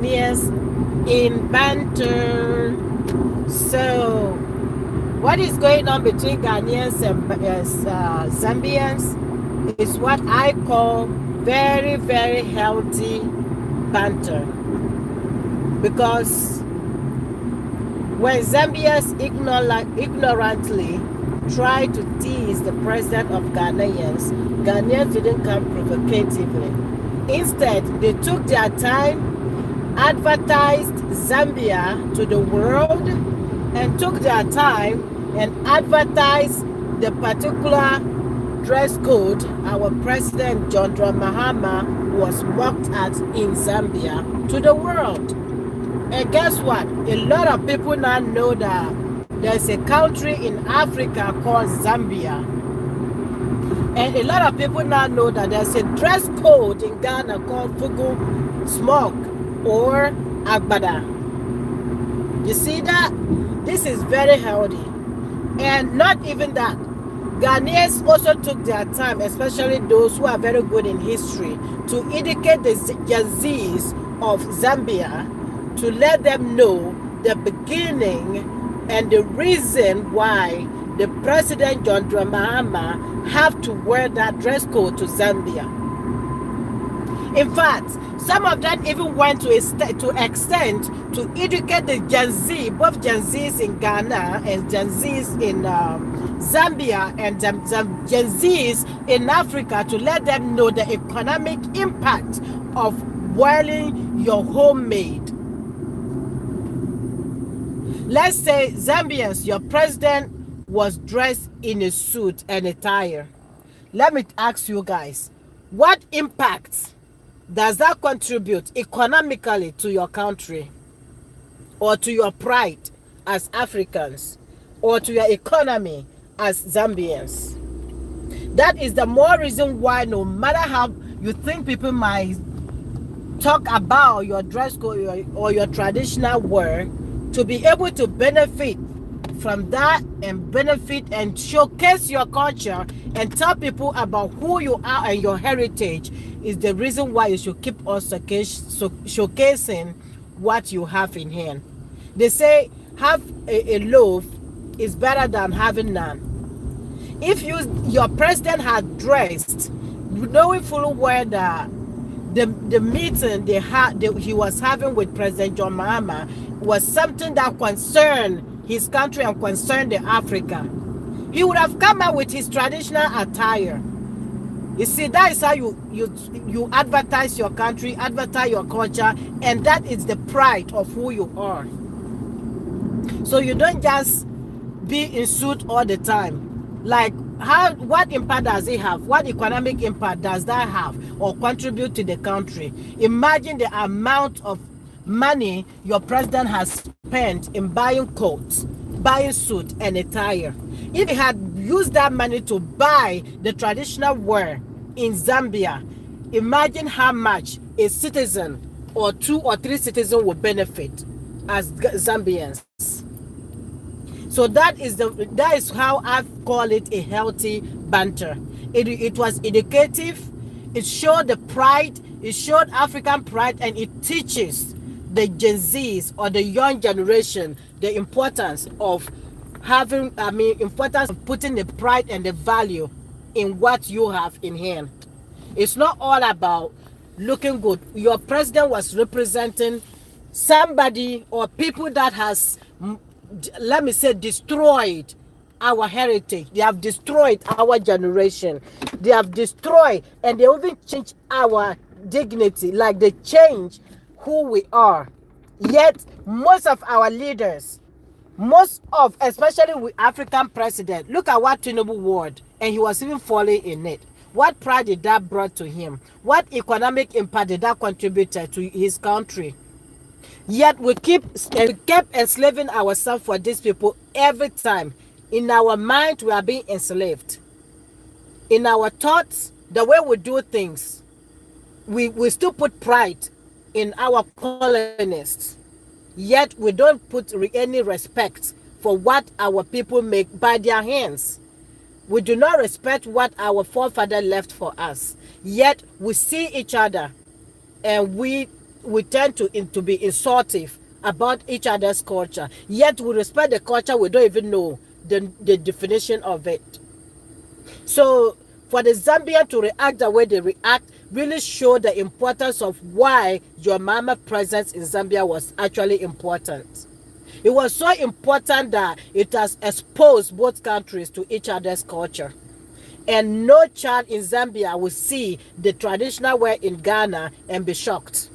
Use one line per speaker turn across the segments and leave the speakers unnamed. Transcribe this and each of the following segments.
Ghanaians in banter. So, what is going on between Ghanaians and Zambians is what I call very, very healthy banter. Because when Zambians ignorantly try to tease the president of Ghanaians, Ghanaians didn't come provocatively. Instead, they took their time, advertised Zambia to the world, and took their time and advertised the particular dress code our president John Mahama was mocked at in Zambia to the world. And guess what? A lot of people now know that there's a country in Africa called Zambia. And a lot of people now know that there's a dress code in Ghana called Fugu Smoke or Agbada. You see that? This is very healthy. And not even that. Ghanaians also took their time, especially those who are very good in history, to educate the Gen Zs of Zambia to let them know the beginning and the reason why the President John Mahama have to wear that dress code to Zambia. In fact, some of them even went to extend to educate the Gen Z, both Gen Zs in Ghana and Gen Zs in Zambia and Gen Zs in Africa, to let them know the economic impact of wearing your homemade. Let's say Zambians, your president was dressed in a suit and a tie. Let me ask you guys, what impact does that contribute economically to your country, or to your pride as Africans, or to your economy as Zambians? That is the more reason why, no matter how you think people might talk about your dress code or your traditional wear, to be able to benefit from that and benefit and showcase your culture and tell people about who you are and your heritage is the reason why you should keep on showcasing what you have in hand. They say have a loaf is better than having none. If your president had dressed, knowing full well that the meeting he was having with President John Mahama was something that concerned his country and concerned the Africa, he would have come out with his traditional attire. You see, that is how you advertise your country, advertise your culture, and that is the pride of who you are. So you don't just be in suit all the time. Like, what impact does it have? What economic impact does that have or contribute to the country? Imagine the amount of money your president has spent in buying coats, buying suit and attire. If he had used that money to buy the traditional wear in Zambia, imagine how much a citizen or 2 or 3 citizens would benefit as Zambians. So that is how I call it a healthy banter. It was educative, it showed the pride, it showed African pride, and it teaches the Gen Zs or the young generation the importance of importance of putting the pride and the value in what you have in hand. It's not all about looking good. Your president was representing somebody or people that has, let me say, destroyed our heritage. They have destroyed our generation. They have destroyed, and they even change our dignity, like they change who we are. Yet most of our leaders, especially with African president, look at what Tinubu wore, and he was even falling in it. What pride did that brought to him? What economic impact did that contribute to his country? Yet we kept enslaving ourselves for these people every time. In our mind, we are being enslaved. In our thoughts, the way we do things, we still put pride in our colonists. Yet we don't put any respect for what our people make by their hands. We do not respect what our forefathers left for us. Yet we see each other and we we tend to be insultive about each other's culture. Yet we respect the culture, we don't even know the definition of it. So for the Zambian to react the way they react really show the importance of why your mama presence in Zambia was actually important. It was so important that it has exposed both countries to each other's culture. And no child in Zambia will see the traditional wear in Ghana and be shocked.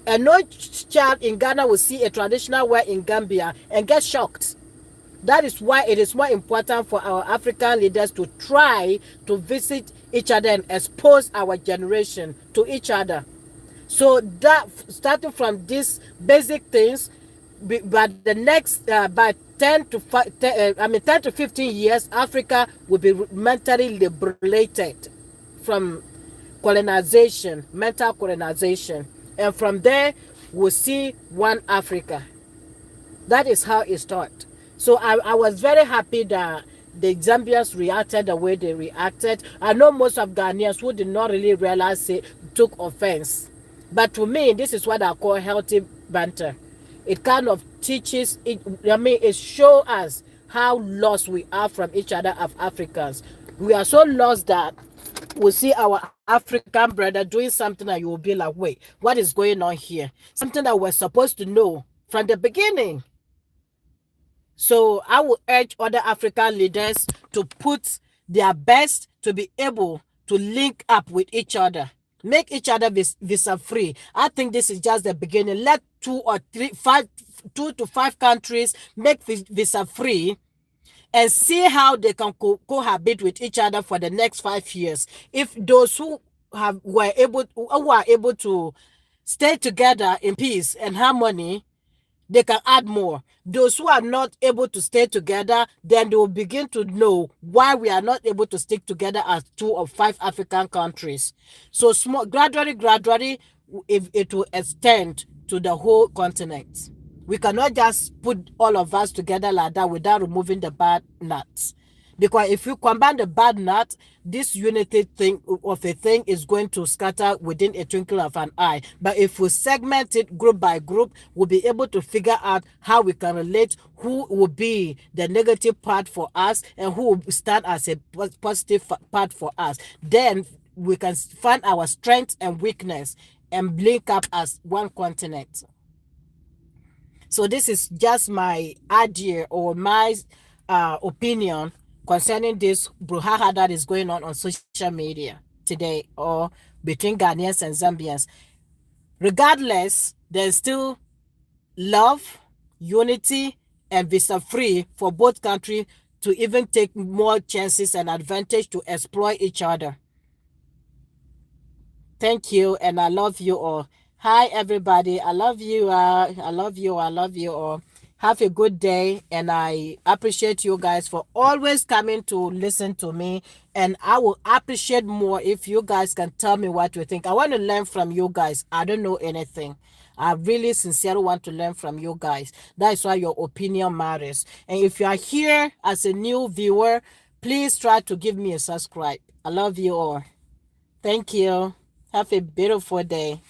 And no child in Ghana will see a traditional wear in Gambia and get shocked. That is why it is more important for our African leaders to try to visit each other and expose our generation to each other. So that starting from these basic things, but the next by 10 to 15 years, Africa will be mentally liberated from colonization, mental colonization, and from there we'll see one Africa. That is how it started. So I was very happy that the Zambians reacted the way they reacted. I know most of Ghanaians who did not really realize it took offense. But to me, this is what I call healthy banter. It kind of teaches, it shows us how lost we are from each other as Africans. We are so lost that we see our African brother doing something and you will be like, wait, what is going on here? Something that we're supposed to know from the beginning. So I will urge other African leaders to put their best to be able to link up with each other. Make each other visa free. I think this is just the beginning. Let 2 to 5 countries make visa free and see how they can cohabit with each other for the next 5 years. If those who are able to stay together in peace and harmony, they can add more. Those who are not able to stay together, then they will begin to know why we are not able to stick together as 2 or 5 African countries. So small, gradually, if it will extend to the whole continent. We cannot just put all of us together like that without removing the bad nuts. Because if you combine the bad nut, this unity thing of a thing is going to scatter within a twinkle of an eye. But if we segment it group by group, we'll be able to figure out how we can relate, who will be the negative part for us and who will stand as a positive part for us. Then we can find our strength and weakness and link up as one continent. So this is just my idea or my opinion concerning this brouhaha that is going on social media today or between Ghanaians and Zambians. Regardless, there's still love, unity, and visa free for both countries to even take more chances and advantage to exploit each other. Thank you, and I love you all. Hi, everybody. I love you. I love you. I love you all. Have a good day, and I appreciate you guys for always coming to listen to me. And I will appreciate more if you guys can tell me what you think. I want to learn from you guys. I don't know anything. I really sincerely want to learn from you guys. That is why your opinion matters. And if you are here as a new viewer, please try to give me a subscribe. I love you all. Thank you. Have a beautiful day.